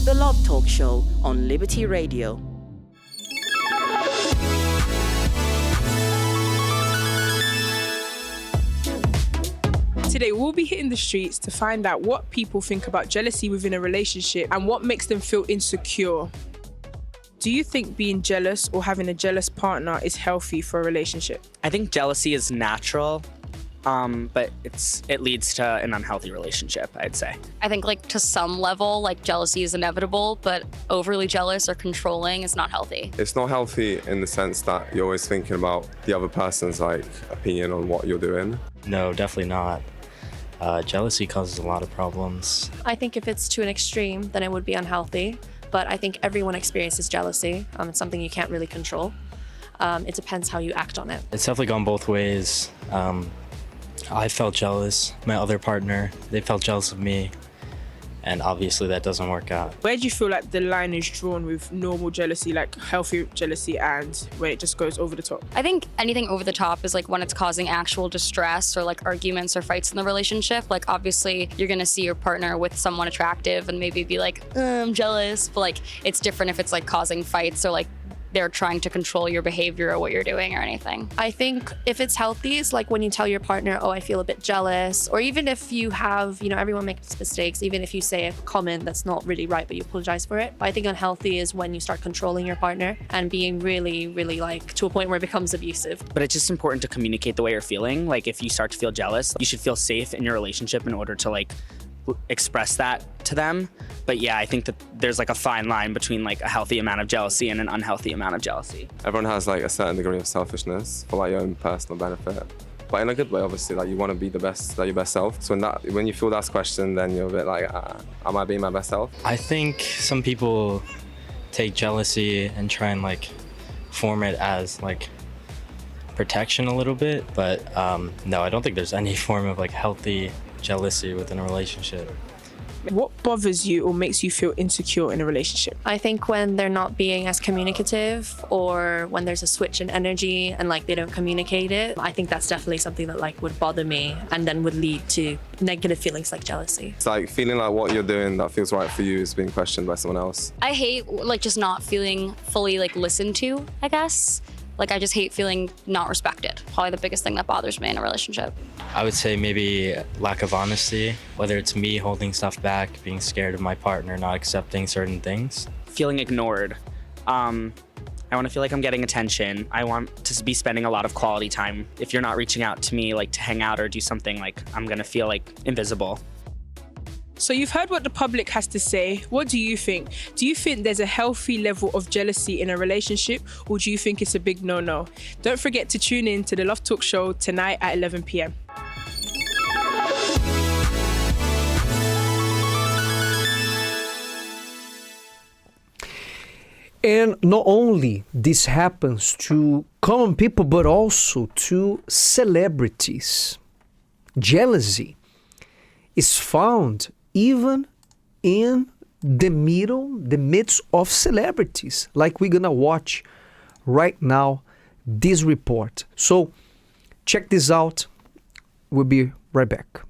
The Love Talk Show on Liberty Radio. Today, we'll be hitting the streets to find out what people think about jealousy within a relationship and what makes them feel insecure. Do you think being jealous or having a jealous partner is healthy for a relationship? I think jealousy is natural, but it leads to an unhealthy relationship, I'd say. I think to some level, jealousy is inevitable, but overly jealous or controlling is not healthy. It's not healthy in the sense that you're always thinking about the other person's opinion on what you're doing. No, definitely not. Jealousy causes a lot of problems. I think if it's to an extreme, then it would be unhealthy. But I think everyone experiences jealousy. It's something you can't really control. It depends how you act on it. It's definitely gone both ways. I felt jealous. My other partner, they felt jealous of me. And obviously that doesn't work out. Where do you feel like the line is drawn with normal jealousy, like healthy jealousy, and when it just goes over the top? I think anything over the top is when it's causing actual distress or arguments or fights in the relationship. Obviously you're gonna see your partner with someone attractive and maybe be I'm jealous, but it's different if it's causing fights or they're trying to control your behavior or what you're doing or anything. I think if it's healthy, it's when you tell your partner, oh, I feel a bit jealous, or even if you have, everyone makes mistakes, even if you say a comment that's not really right, but you apologize for it. But I think unhealthy is when you start controlling your partner and being really, really to a point where it becomes abusive. But it's just important to communicate the way you're feeling. If you start to feel jealous, you should feel safe in your relationship in order to express that to them. But yeah, I think that there's a fine line between a healthy amount of jealousy and an unhealthy amount of jealousy. Everyone has a certain degree of selfishness for your own personal benefit, but in a good way. Obviously, you want to be the best, your best self. So when you feel that's questioned, then you're a bit am I being my best self? I think some people take jealousy and try and form it as protection a little bit, but no, I don't think there's any form of healthy jealousy within a relationship. What bothers you or makes you feel insecure in a relationship? I think when they're not being as communicative, or when there's a switch in energy and they don't communicate it. I think that's definitely something that would bother me and then would lead to negative feelings like jealousy. It's feeling what you're doing that feels right for you is being questioned by someone else. I hate just not feeling fully listened to, I guess. I just hate feeling not respected. Probably the biggest thing that bothers me in a relationship. I would say maybe lack of honesty, whether it's me holding stuff back, being scared of my partner, not accepting certain things. Feeling ignored. I want to feel I'm getting attention. I want to be spending a lot of quality time. If you're not reaching out to me to hang out or do something, I'm gonna feel invisible. So you've heard what the public has to say. What do you think? Do you think there's a healthy level of jealousy in a relationship, or do you think it's a big no-no? Don't forget to tune in to the Love Talk Show tonight at 11 p.m. And not only this happens to common people, but also to celebrities. Jealousy is found even in the midst of celebrities, we're gonna watch right now this report. So check this out. We'll be right back.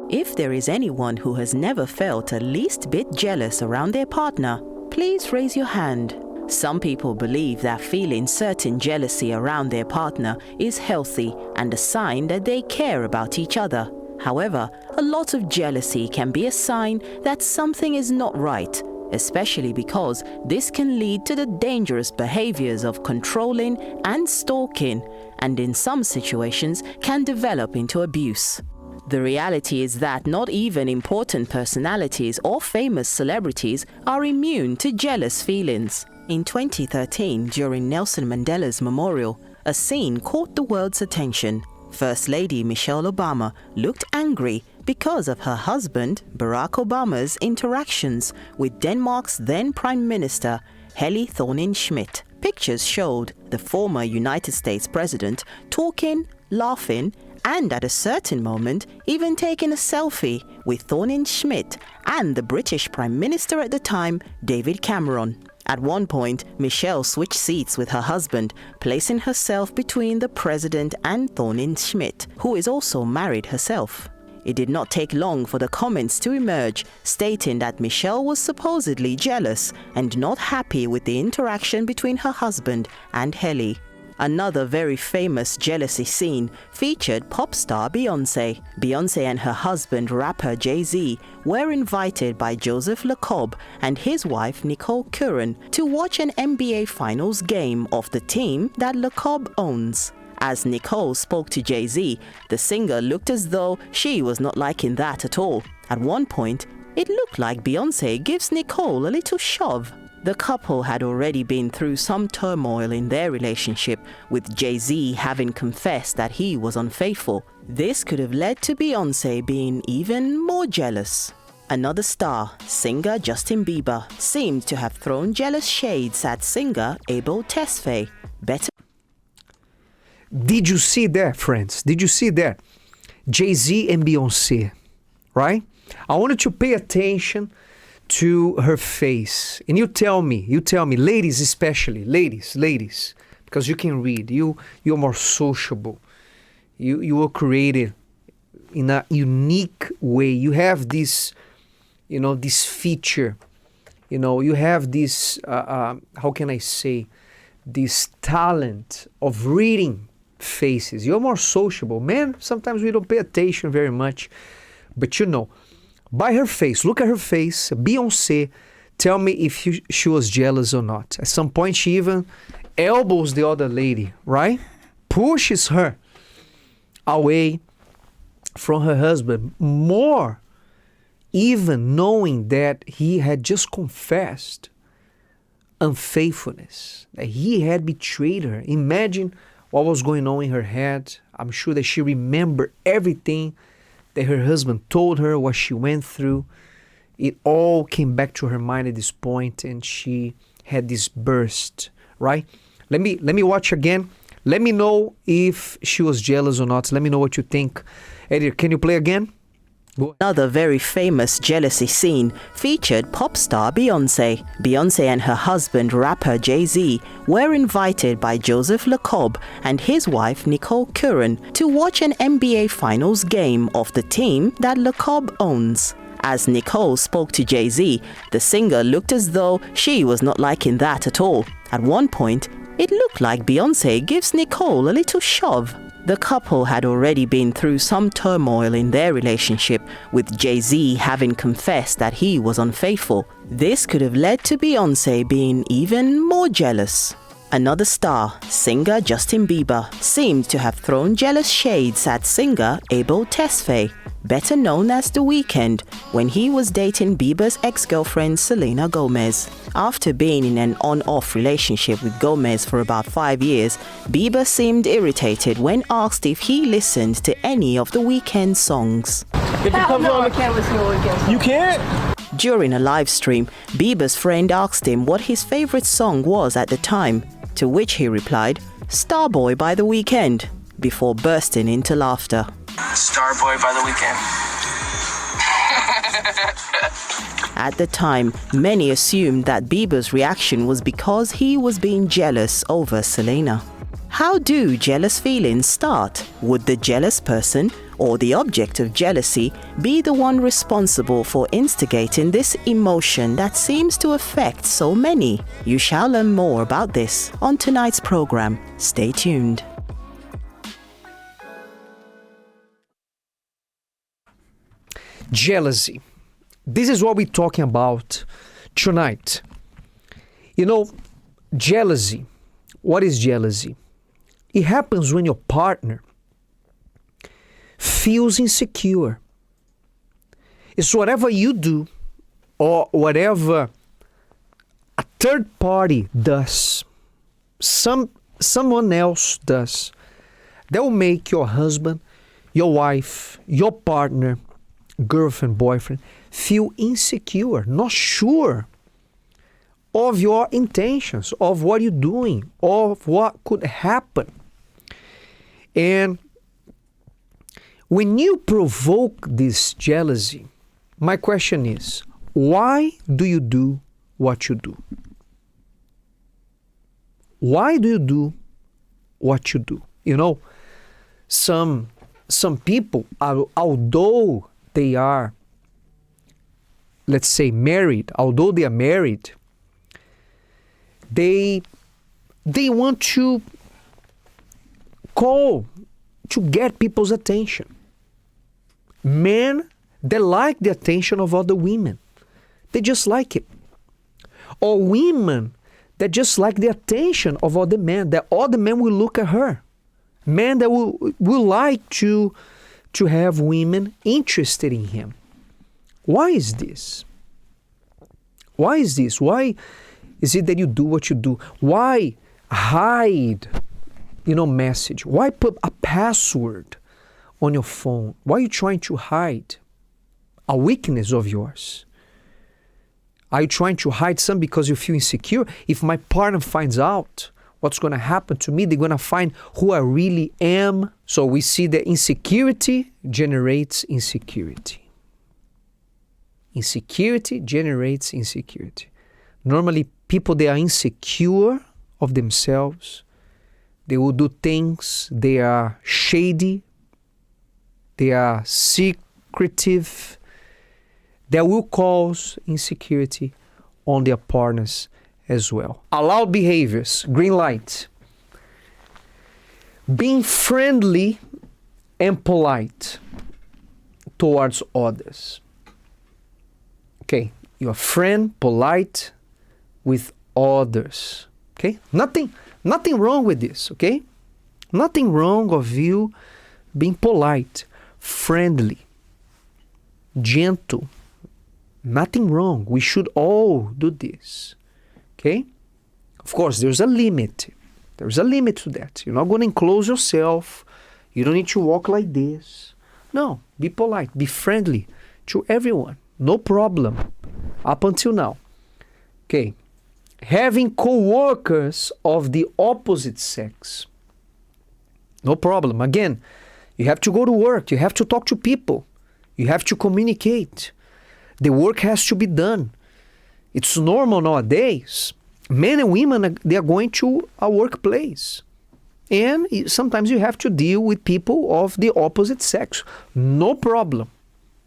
If there is anyone who has never felt a least bit jealous around their partner, please raise your hand. Some people believe that feeling certain jealousy around their partner is healthy and a sign that they care about each other. However, a lot of jealousy can be a sign that something is not right, especially because this can lead to the dangerous behaviors of controlling and stalking, and in some situations can develop into abuse. The reality is that not even important personalities or famous celebrities are immune to jealous feelings. In 2013, during Nelson Mandela's memorial, a scene caught the world's attention. First Lady Michelle Obama looked angry because of her husband, Barack Obama's interactions with Denmark's then Prime Minister, Helle Thorning-Schmidt. Pictures showed the former United States president talking, laughing, and at a certain moment, even taking a selfie with Thorning-Schmidt and the British Prime Minister at the time, David Cameron. At one point, Michelle switched seats with her husband, placing herself between the president and Thorning-Schmidt, who is also married herself. It did not take long for the comments to emerge, stating that Michelle was supposedly jealous and not happy with the interaction between her husband and Helly. Another very famous jealousy scene featured pop star Beyoncé. Beyoncé and her husband, rapper Jay-Z, were invited by Joseph LeCobb and his wife Nicole Curran to watch an NBA Finals game of the team that LeCobb owns. As Nicole spoke to Jay-Z, the singer looked as though she was not liking that at all. At one point, it looked like Beyoncé gives Nicole a little shove. The couple had already been through some turmoil in their relationship, with Jay-Z having confessed that he was unfaithful. This could have led to Beyoncé being even more jealous. Another star, singer Justin Bieber, seemed to have thrown jealous shades at singer Abel Tesfaye. Did you see that, friends? Did you see that? Jay-Z and Beyoncé, right? I wanted to pay attention to her face. And you tell me, ladies especially, ladies, because you can read, you're more sociable. You were created in a unique way. You have this, this feature, you have this, how can I say, this talent of reading faces. You're more sociable. Men, sometimes we don't pay attention very much, but by her face, look at her face, Beyoncé, tell me if she was jealous or not. At some point, she even elbows the other lady, right? Pushes her away from her husband, more even knowing that he had just confessed unfaithfulness, that he had betrayed her. Imagine what was going on in her head. I'm sure that she remembered everything that her husband told her, what she went through. It all came back to her mind at this point, and she had this burst, right? Let me watch again. Let me know if she was jealous or not. Let me know what you think. Eddie, can you play again? Another very famous jealousy scene featured pop star Beyoncé. Beyoncé and her husband, rapper Jay-Z, were invited by Joseph LeCobb and his wife Nicole Curran to watch an NBA Finals game of the team that LeCobb owns. As Nicole spoke to Jay-Z, the singer looked as though she was not liking that at all. At one point, it looked like Beyoncé gives Nicole a little shove. The couple had already been through some turmoil in their relationship, with Jay-Z having confessed that he was unfaithful. This could have led to Beyoncé being even more jealous. Another star, singer Justin Bieber, seemed to have thrown jealous shades at singer Abel Tesfaye, better known as The Weeknd, when he was dating Bieber's ex-girlfriend Selena Gomez. After being in an on-off relationship with Gomez for about 5 years, Bieber seemed irritated when asked if he listened to any of The Weeknd's songs. No, I can't listen to Weeknd. You can't? During a live stream, Bieber's friend asked him what his favorite song was at the time, to which he replied, "Starboy by The Weeknd," before bursting into laughter. Starboy by The Weeknd. At the time, many assumed that Bieber's reaction was because he was being jealous over Selena. How do jealous feelings start? Would the jealous person or the object of jealousy be the one responsible for instigating this emotion that seems to affect so many? You shall learn more about this on tonight's program. Stay tuned. Jealousy. This is what we're talking about tonight. Jealousy. What is jealousy? It happens when your partner feels insecure. It's whatever you do or whatever a third party does, someone else does, that will make your husband, your wife, your partner, girlfriend, boyfriend, feel insecure, not sure of your intentions, of what you're doing, of what could happen. And when you provoke this jealousy, my question is, why do you do what you do? Why do you do what you do? Some some people, although they are, let's say, married, although they are married, they want to get people's attention. Men, they like the attention of other women. They just like it. Or women that just like the attention of other men, that other men will look at her. Men that will like to have women interested in him. Why is this? Why is this? Why is it that you do what you do? Why hide, message? Why put a password on your phone? Why are you trying to hide a weakness of yours? Are you trying to hide something because you feel insecure? If my partner finds out what's going to happen to me, they're going to find who I really am. So we see that insecurity generates insecurity. Insecurity generates insecurity. Normally, people, they are insecure of themselves. They will do things. They are shady. They are secretive. That will cause insecurity on their partners as well. Allowed behaviors, green light. Being friendly and polite towards others. Okay, you're friend, polite with others. Okay, nothing wrong with this. Okay, nothing wrong of you being polite, friendly, gentle. Nothing wrong. We should all do this. Okay? Of course, there's a limit. There's a limit to that. You're not going to enclose yourself. You don't need to walk like this. No, be polite. Be friendly to everyone. No problem. Up until now. Okay. Having co-workers of the opposite sex. No problem. Again, you have to go to work. You have to talk to people. You have to communicate. The work has to be done. It's normal nowadays. Men and women, they are going to a workplace. And sometimes you have to deal with people of the opposite sex. No problem.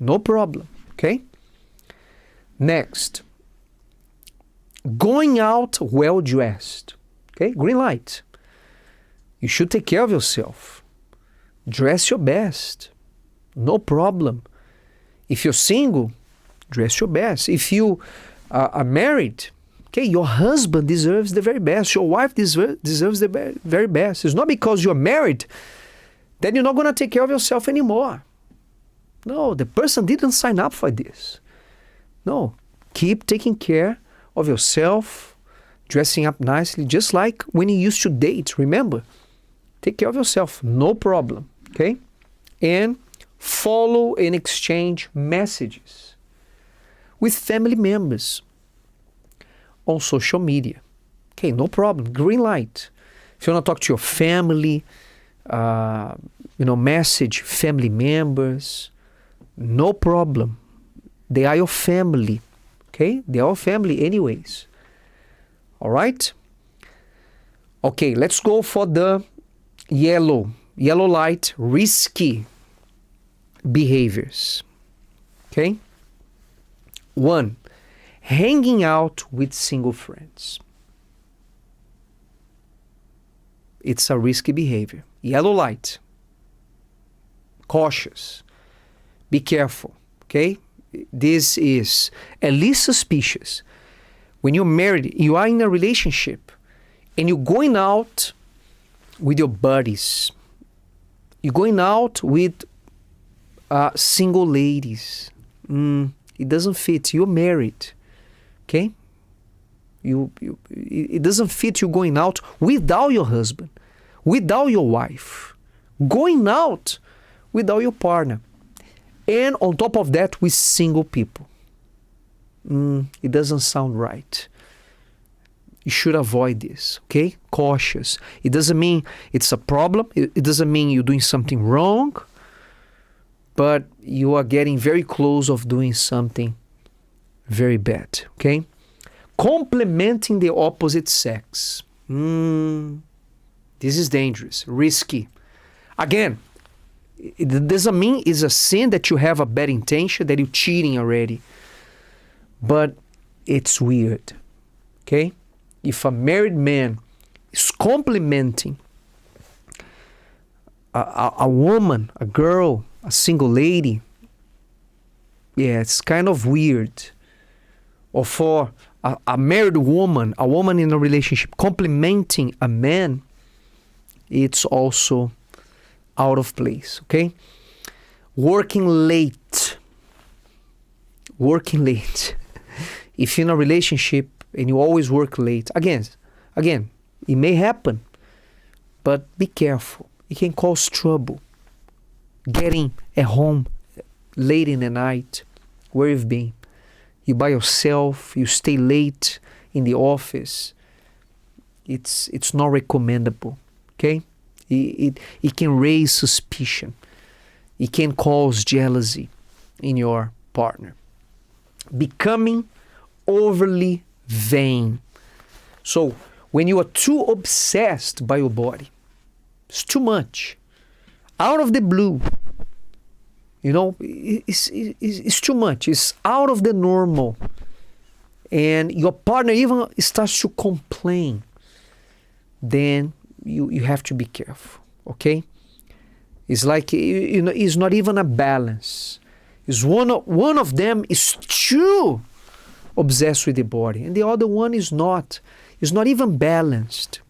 No problem. Okay? Next. Going out well dressed. Okay? Green light. You should take care of yourself. Dress your best. No problem. If you're single, dress your best. If you are married, okay, your husband deserves the very best. Your wife deserves the very best. It's not because you're married that you're not going to take care of yourself anymore. No, the person didn't sign up for this. No, keep taking care of yourself, dressing up nicely, just like when you used to date. Remember, take care of yourself. No problem. Okay? And follow and exchange messages with family members on social media. Okay, no problem. Green light. If you want to talk to your family, message family members, no problem. They are your family. Okay, they are your family anyways. All right? Okay, let's go for the yellow light, risky behaviors. Okay? 1, hanging out with single friends. It's a risky behavior. Yellow light. Cautious. Be careful. Okay? This is at least suspicious. When you're married, you are in a relationship, and you're going out with your buddies. You're going out with single ladies. It doesn't fit. You're married. Okay? It doesn't fit you going out without your husband, without your wife, going out without your partner, and on top of that with single people. It doesn't sound right. You should avoid this, okay? Cautious. It doesn't mean it's a problem. It doesn't mean you're doing something wrong, but you are getting very close of doing something very bad, okay? Complementing the opposite sex. This is dangerous, risky. Again, It doesn't mean it's a sin that you have a bad intention, that you're cheating already. But it's weird, okay? If a married man is complimenting a woman, a girl, a single lady, yeah, it's kind of weird. Or for a married woman, a woman in a relationship complimenting a man, it's also out of place, okay? Working late. If you're in a relationship and you always work late, again, it may happen, but be careful. It can cause trouble. Getting at home late in the night, where you've been. You by yourself, you stay late in the office. It's not recommendable, okay? It can raise suspicion. It can cause jealousy in your partner. Becoming overly vain. So when you are too obsessed by your body, it's too much. Out of the blue, it's too much. It's out of the normal. And your partner even starts to complain. Then you have to be careful, okay? It's like, it's not even a balance. It's one of them is too obsessed with the body, and the other one is not. It's not even balanced.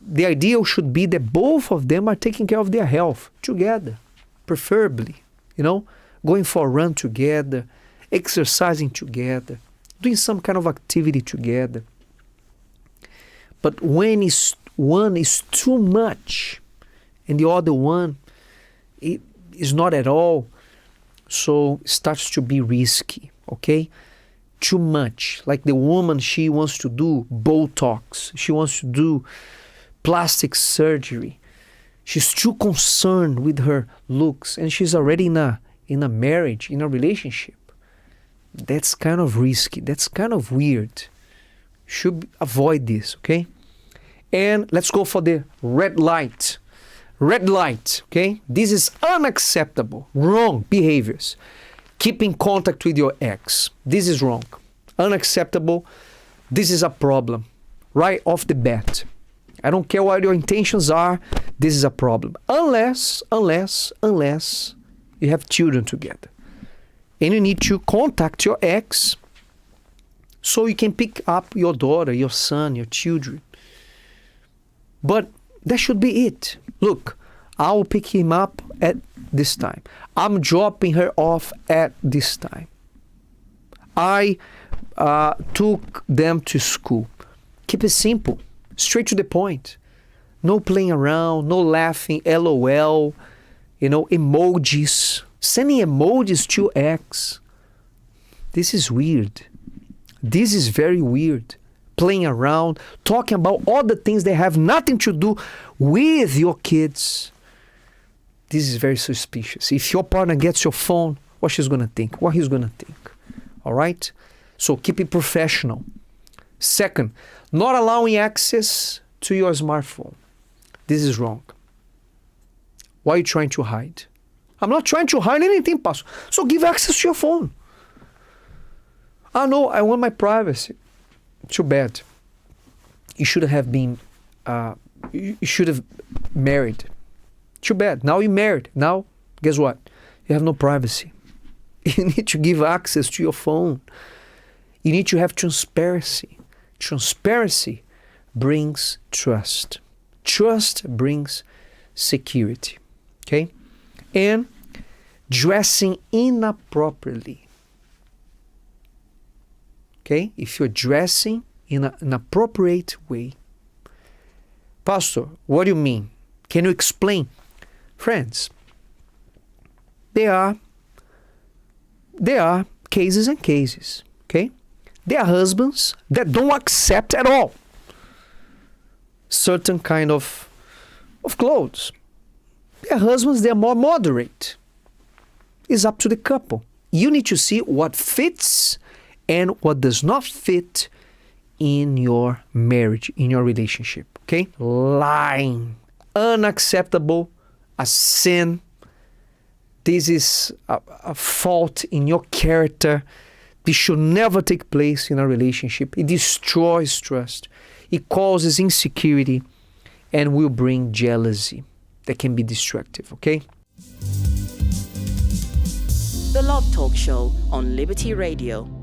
The ideal should be that both of them are taking care of their health together, preferably, going for a run together, exercising together, doing some kind of activity together. But when one is too much and the other one is not at all, so it starts to be risky, okay? Too much. Like the woman, she wants to do Botox. She wants to do plastic surgery. She's too concerned with her looks, and she's already in a marriage, in a relationship. That's kind of risky. That's kind of weird. Should avoid this, okay? And let's go for the red light. Red light, okay? This is unacceptable. Wrong behaviors. Keeping contact with your ex. This is wrong. Unacceptable. This is a problem. Right off the bat. I don't care what your intentions are. This is a problem. Unless you have children together. And you need to contact your ex so you can pick up your daughter, your son, your children. But that should be it. Look, I will pick him up at this time. I'm dropping her off at this time. I took them to school. Keep it simple. Straight to the point. No playing around, no laughing, LOL, emojis. Sending emojis to ex. This is weird. This is very weird. Playing around, talking about all the things that have nothing to do with your kids. This is very suspicious. If your partner gets your phone, what she's going to think, what he's going to think. All right? So keep it professional. Second, not allowing access to your smartphone. This is wrong. Why are you trying to hide? I'm not trying to hide anything, Pastor. So give access to your phone. No, I want my privacy. Too bad. You should have been, you should have married. Too bad. Now you're married. Now, guess what? You have no privacy. You need to give access to your phone. You need to have transparency. Transparency brings trust. Trust brings security. Okay? And dressing inappropriately. Okay? If you're dressing in an appropriate way. Pastor, what do you mean? Can you explain? Friends, there are cases and cases. Okay? There are husbands that don't accept at all certain kind of clothes. There are husbands that are more moderate. It's up to the couple. You need to see what fits and what does not fit in your marriage, in your relationship. Okay? Lying. Unacceptable. a sin. This is a fault in your character. This should never take place in a relationship. It destroys trust. It causes insecurity and will bring jealousy that can be destructive, okay? The Love Talk Show on Liberty Radio.